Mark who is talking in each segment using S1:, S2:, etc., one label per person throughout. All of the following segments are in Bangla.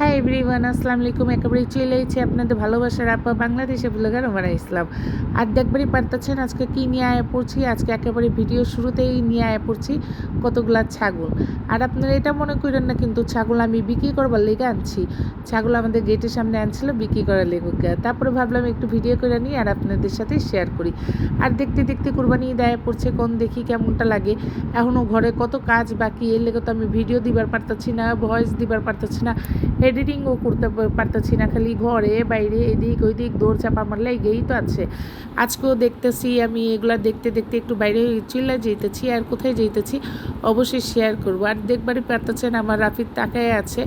S1: হাই এভরিওয়ান, আসসালামু আলাইকুম। একেবারে চলে এসেছি আপনাদের ভালোবাসার আপা বাংলাদেশে ব্লগার ওমারা ইসলাম। আর দেখবারই পারতেছেন আজকে কী নিয়ে আয়া পড়ছি। আজকে একেবারে ভিডিও শুরুতেই নিয়ে আয়া পড়ছি কতগুলা ছাগল। আর আপনারা এটা মনে করেন না কিন্তু ছাগল আমি বিক্রি করবার লেগে আনছি। ছাগল আমাদের গেটের সামনে আনছিল বিক্রি করার লেগে। তারপরে ভাবলাম একটু ভিডিও করে নিই আর আপনাদের সাথে শেয়ার করি। আর দেখতে দেখতে কোরবানি ঈদ আয়া পড়ছে, কোন দেখি কেমনটা লাগে। এখনও ঘরে কত কাজ বাকি, এর লেগে তো আমি ভিডিও দিবার পারতেছি না, ভয়েস দিবার পারতেছি না, এডিটিংও করতে পারতেছি না। খালি ঘরে বাইরে এদিক ওইদিক দৌড় চাপা মারলে গেই তো আছে। আজকেও দেখতেছি আমি এগুলা দেখতে দেখতে একটু বাইরে চিল্লা যেতেছি। আর কোথায় যেতেছি অবশ্যই শেয়ার করব। আর দেখবারই পারতেছেন আমার রাফির তাকায় আছে,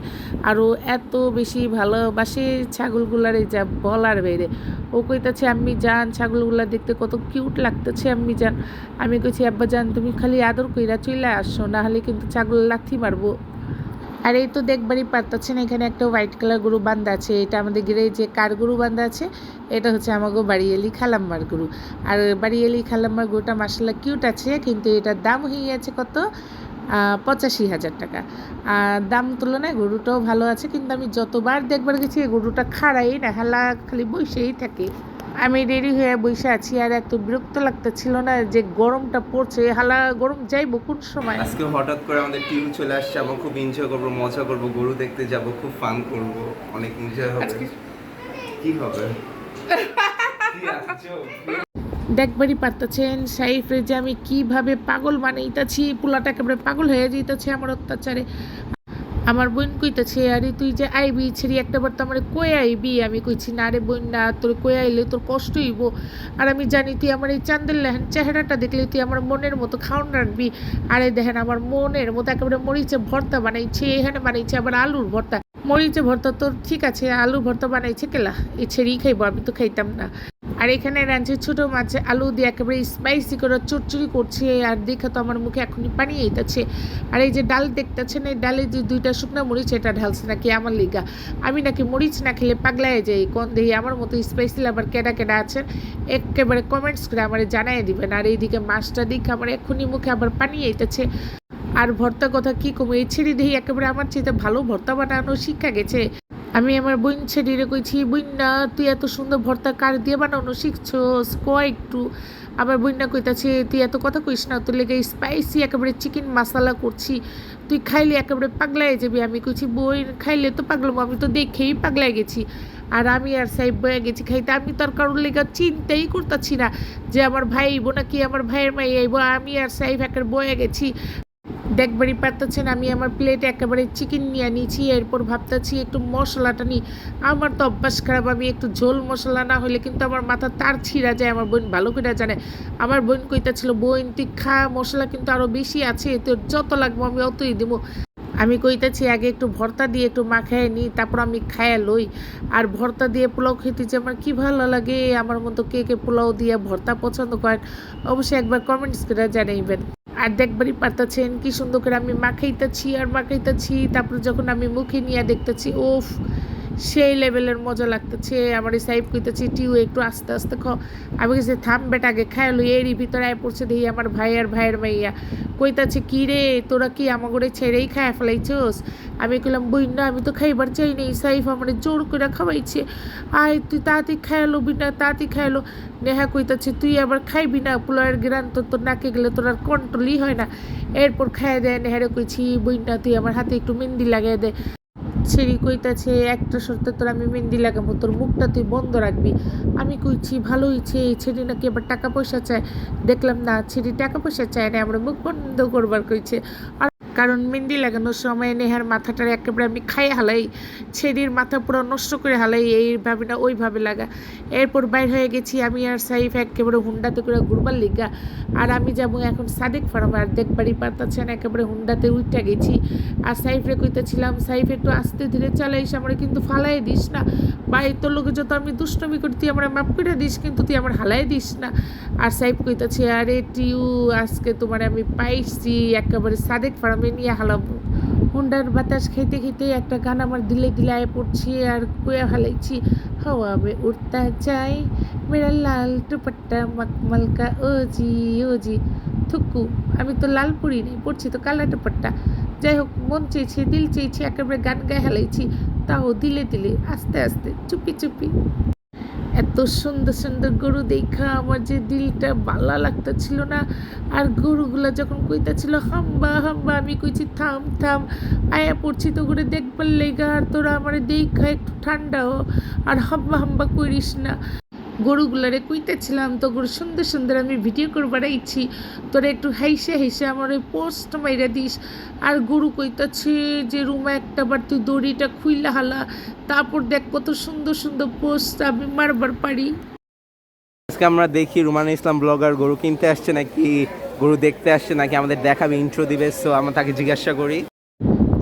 S1: আরও এত বেশি ভালোবাসে ছাগলগুলারে যা বলার বাইরে। ও কইতাছে আম্মি যান, ছাগলগুলা দেখতে কত কিউট লাগতেছে আম্মি যান। আমি কইছি আব্বা যান তুমি খালি আদর কইরা চলে আসো, না হলে কিন্তু ছাগল লাথি মারবো। আর এই তো দেখবারই পারতেছেন এখানে একটা হোয়াইট কালার গরু বান্ধা আছে। এটা আমাদের গিরে যে কার গরু বান্ধা আছে, এটা হচ্ছে আমাকে বাড়িয়ালি খালাম্মার গরু। আর বাড়িয়ালি খালাম্মার গরুটা মাসাল্লাহ কিউট আছে, কিন্তু এটার দাম হয়ে আছে কত 85,000 টাকা। আর দাম তুলনায় গরুটাও ভালো আছে, কিন্তু আমি যতবার দেখবার গেছি এই গরুটা খাড়াই না, হালা খালি বসেই থাকে। আমি রেডি হয়ে বসে আছি আর এত বিরক্ত লাগতেছিল না যে গরমটা পড়ছে, হালা গরম যাইবো কোন সময়।
S2: আজকে হঠাৎ করে আমাদের টিম চলে আসছে, আমরা খুব এনজয় করবো, মজা করবো, গরু দেখতে যাব, খুব ফান করব, অনেক এনজয় হবে। কি হবে
S1: দেখবারই পারতেছেন সাইফরে যে আমি কিভাবে পাগল বানাইতেছি, পোলাটা একেবারে পাগল হয়ে যাইতেছে আমার অত্যাচারে। আমার বোন কইতেছে আরে তুই যে আইবি ছেড়ি একটা বার তো আমার কই আইবি। আমি কইছি না রে বোন না, তোর কই আইলে তোর কষ্ট হইব। আর আমি জানি তুই আমার এই চান্দের লেহান চেহারাটা দেখলে তুই আমার মনের মতো খাওয়ান রাখবি। আরে দেখেন আমার মনের মতো একেবারে মরিচে ভর্তা বানাইছে, এখানে বানাইছে আবার আলুর ভর্তা। মরিচে ভর্তা তোর ঠিক আছে, আলু ভর্তা বানাইছে কেলা, এ ছেড়েই খাইবো, আমি তো খাইতাম না। আর এখানে রাঁধছে ছোটো মাছ আলু দিয়ে একেবারে স্পাইসি করে চুরচুরি করছে। আর দেখা তো আমার মুখে এখনই পানি আইতাছে। আর এই যে ডাল দেখতেছেন, এই ডালে যে 2টা শুকনো মরিচ এটা ঢালছে নাকি আমার লিগা। আমি নাকি মরিচ না খেলে পাগলায় যাই, কোন দেহি আমার মতো স্পাইসি আবার কেডা কেডা আছেন একেবারে কমেন্টস করে আমার জানাই দিবেন। আর এইদিকে মাছটা দিকে আমার এখনই মুখে আবার পানি আইতাছে। আর ভর্তা কথা কি কমে, এই ছেড়ে দেহি একেবারে আমার চেয়ে ভালো ভর্তা বানানো শিক্ষা গেছে। আমি আমার বোন ছেড়িরে কইছি বইন্না তুই এত সুন্দর ভর্তা কার দিয়ে বানানো শিখছস কয় একটু। আমার বইন্না কইতাছে তুই এত কথা কইস না, তোর লেগে স্পাইসি একেবারে চিকেন মশলা করছি, তুই খাইলে একেবারে পাগলায় যাবি। আমি কইছি বই খাইলে তো পাগলাম, আমি তো দেখেই পাগলায় গেছি। আর আমি আর সাহেব বয়ে গেছি খাইতে। আমি তো আর কারোর লেগে চিন্তাই করতেছি না যে আমার ভাই আইব নাকি আমার ভাইয়ের মাই আইব। আমি আর সাহেব একের বয়ে গেছি। দেখবারই পারতেছেন আমি আমার প্লেটে একেবারে চিকেন নিয়ে নিয়েছি। এরপর ভাবতেছি একটু মশলাটা নিই। আমার তো অভ্যাস খারাপ, আমি একটু ঝোল মশলা না হলে কিন্তু আমার মাথা তার ছিঁড়া যায়। আমার বোন ভালো করে জানে। আমার বোন কইতাছিল বোন তুই খা, মশলা কিন্তু আরও বেশি আছে, তোর যত লাগবো আমি অতই দেবো। আমি কইতাছি আগে একটু ভর্তা দিয়ে একটু মাখায় নিই, তারপর আমি খায়া লই। আর ভর্তা দিয়ে পোলাও খেতে যে আমার কী ভালো লাগে। আমার মতো কে কে পোলাও দিয়ে ভর্তা পছন্দ করেন অবশ্যই একবার কমেন্টস করে জানাইবেন। আর দেখবারই পারতেছেন কি সুন্দর করে আমি মাখাইতেছি আর মাখাইতেছি। তারপর যখন আমি মুখে নিয়ে দেখতেছি ওফ সেই লেভেলের মজা লাগতেছে। আমার এই সাইব কইতেছি টিউ একটু আস্তে আস্তে খাও। আমি কাছে থাম বেটা আগে খাইলো। এরই ভিতরে আয় পড়ছে দেখি আমার ভাই আর ভাইয়ের মাইয়া কইতাছে কি রে তোরা কি আমাকে ছেড়েই খায় ফেলাইছোস। আমি কইলাম বই না আমি তো খাইবার চাই নাই, সাইফ আমার জোর করে খাওয়াইছে। আয় তুই তাড়াতাড়ি খাইলো বিনা তাড়াতাড়ি খাইলো। নেহা কইতাছে তুই আবার খাইবি না, পোলাওয়ের গ্রান তোর নাকে গেলে তোর আর কন্ট্রোলই হয় না। এরপর খাইয়া দেয়। নেহারে কইছি বই না তুই আমার হাতে একটু মেহেন্দি লাগাই দে। ছেড়ি কইতাছে একটা শর্তে তোর আমি মেহেন্দি লাগাবো, তোর মুখটা তুই বন্ধ রাখবি। আমি কইছি ভালো হইছে, এই ছেড়ি নাকি আবার টাকা পয়সা চায়। দেখলাম না ছেড়ি টাকা পয়সা চায় না, আমরা মুখ বন্ধ করবার কইছে। আর কারণ মেহেন্দি লাগানোর সময় নেহার মাথাটার একেবারে আমি খাই হালাই, ছেড়ির মাথা পুরো নষ্ট করে হালাই, এইভাবে না ওইভাবে লাগা। এরপর বাইর হয়ে গেছি আমি আর সাইফ একেবারে হুন্ডাতে করে ঘুরবার লিগা। আর আমি যাবো এখন সাদেক ফার্ম। আর দেখবারই পারতাছেন একেবারে হুন্ডাতে উঠটা গেছি। আর সাইফরে কইতেছিলাম সাইফ একটু আস্তে ধীরে চালাইস, আমরা কিন্তু ফালাই দিস না। ভাই তোর লোকে যত আমি দুষ্টমি করি তুই আমার মাপ করে দিস, কিন্তু তুই আমার হালাই দিস না। আর সাইফ কইতেছে আরে টিউ আজকে তোমার আমি পাইছি একেবারে সাদেক ফার্মে নিয়ে হালাবো। হুন্ডার বাতাস খেতে খেতে একটা গান আমার দিলে দিলায় পড়ছি আর কুয়া হালাইছি। हवा में उड़ता जाए मेरा लाल दुपट्टा मखमल का ও জি থুকু। আমি তো লাল পরি নেই, পড়ছি তো কালা দুপট্টা। যাই হোক মন চেয়েছে দিল চেয়েছে একেবারে গান গায়ে হালাইছি। তাও দিলে দিলে আস্তে আস্তে চুপি চুপি। এত সুন্দর সুন্দর গরু দেখা আমার যে দিলটা ভালো লাগতেছিল না। আর গরুগুলা যখন কইতাছিল হাম্বা হাম্বা, আমি কইছি থাম থাম, আয়া পড়ছি তো করে দেখবার লেগা, আর তোরা আমার দেখা একটু ঠান্ডা হ, আর হাম্বা হাম্বা করিস না। গরুগুলারে কইতেছিলাম তো গরু সুন্দর সুন্দর আমি ভিডিও করবার ইচ্ছি, তোরা একটু হাইসে হাইসে আমার ওই পোস্ট মাইরা দিস। আর গরু কইতাছে যে রুমা একটা বার তুই দড়িটা খুইলা হালা, তারপর দেখ কত সুন্দর সুন্দর পোস্ট আমি মারবার পারি।
S2: আজকে আমরা দেখি রুমানা ইসলাম ব্লগার গরু কিনতে আসছে নাকি গরু দেখতে আসছে নাকি আমাদের দেখাবে, ইন্ট্রো দিবে। সো আমরা তাকে জিজ্ঞাসা করি।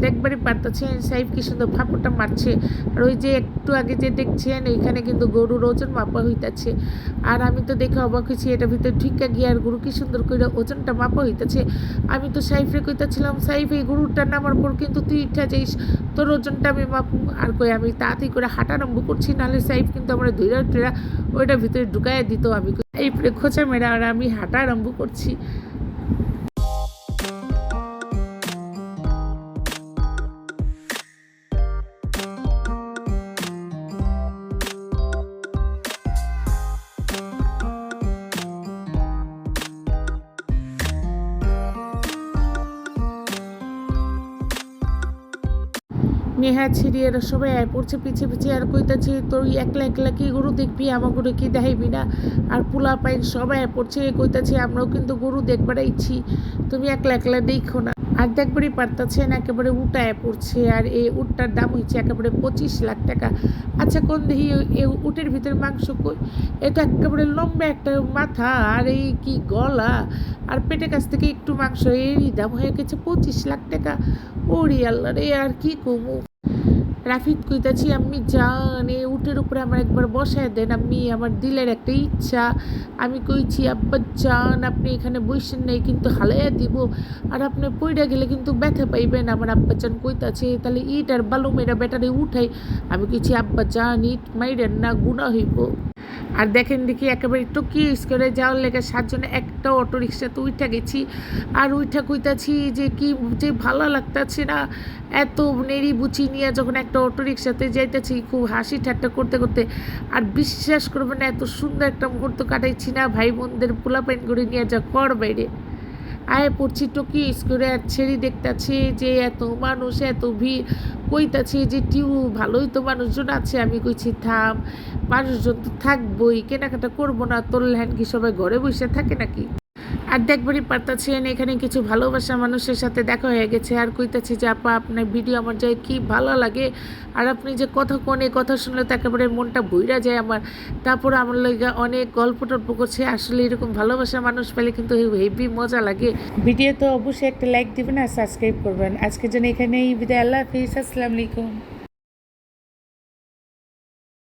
S1: দেখবারই পারতেছেন সাইফ কি সুন্দর ফাঁপটা মারছে। আর ওই যে একটু আগে যে দেখছেন এইখানে কিন্তু গরুর ওজন মাপা হইতাছে। আর আমি তো দেখে অবাক হয়েছি, এটা ভিতরে ঢুকা গিয়ে আর গরু কি সুন্দর করে ওজনটা মাপা হইতাছে। আমি তো সাইফরে কইতাছিলাম সাইফ এই গরুটা নামার পর কিন্তু তুই উঠা যাইস, তোর ওজনটা আমি মাপু। আর কই আমি তাড়াতাড়ি করে হাঁটা আরম্ভ করছি, নাহলে সাইফ কিন্তু আমার ধৈরা টুরা ওইটার ভিতরে ঢুকাইয়া দিত। আমি সাইফরে খোঁচা মেরা আর আমি হাঁটা আরম্ভ করছি। নেহা ছিড়িয়ে সবাই আয় পড়ছে পিছিয়ে পিছিয়ে, আর কইতাছে তোর একলা একলা কি গরু দেখবি, আমার গরু কি দেখাইবি না। আর পোলা পাইন সবাই আয় পড়ছে, কইতাছে আমরাও কিন্তু গরু দেখবার ইচ্ছি, তুমি একলা একলা দেখো না। আর দেখবারই পারতাছেন একেবারে উঠায় পড়ছে। আর এই উটটার দাম হচ্ছে একেবারে 25 লাখ টাকা। আচ্ছা কোন দেখি এই উটের ভিতরে মাংস কই, এটা একেবারে লম্বা একটা মাথা আর এই কি গলা, আর পেটের কাছ থেকে একটু মাংস, এরই দাম হয়ে গেছে 25 লাখ টাকা। ওরে আল্লাহ রে, আর কি কমু। রাফিদ কইতাছি আমি জান এই উটের উপরে আমার একবার বসায় দেন, আমি আমার দিলের একটা ইচ্ছা। আমি কইছি আব্বা জান আপনি এখানে বসেন নাই কিন্তু হালাইয়া দিব, আর আপনি পইড়া গেলে কিন্তু ব্যথা পাইবেন। আমার আব্বা জান কইতাছে তাহলে ইট আর বালু মেরা ব্যাটারি উঠাই। আমি কইছি আব্বা জান ইট মাইরেন না, গুণা হইব। আর দেখেন দেখি একেবারে টকিস করে যাওয়ার লেগে 7 জনে একটা অটো রিক্সাতে উঠা গেছি। আর উঠা কইতাছি যে কি যে ভালো লাগতাছে না, এত নেড়ি বুচি নিয়ে যখন একটা অটো রিক্সাতে যাইতেছি খুব হাসি ঠাট্টা করতে করতে। আর বিশ্বাস করবেন না এত সুন্দর একটা মুহূর্ত কাটাইছি না, ভাই বোনদের পোলাপাইন করে নিয়ে যা কর বাইরে আয় পড়ছি টকিস করে। আর ছেড়ি দেখতাছি যে এত মানুষ এত ভিড়, কইতাছি যে টিউ ভালোই তো মানুষজন আছে। আমি কইছি থাম, মানুষজন তো থাকবই, কেনাকাটা করবো না, তোর হ্যান কি সবাই ঘরে বসে থাকে নাকি। আর দেখবারই পারতাছেন এখানে কিছু ভালোবাসা মানুষের সাথে দেখা হয়ে গেছে। আর কইতাছি যে আপা আপনার ভিডিও আমার যায় কি ভালো লাগে, আর আপনি যে কথা কোনে কথা শুনলে তো একেবারে মনটা বইরা যায় আমার। তারপর আমার লাগে অনেক গল্প টল্প করছে। আসলে এরকম ভালোবাসা মানুষ পেলে কিন্তু হেভি মজা লাগে। ভিডিও তো অবশ্যই একটা লাইক দিবেন আর সাবস্ক্রাইব করবেন। আজকের জন্য এখানেই বিদায়, আল্লাহ হাফিজ, আসসালামু আলাইকুম।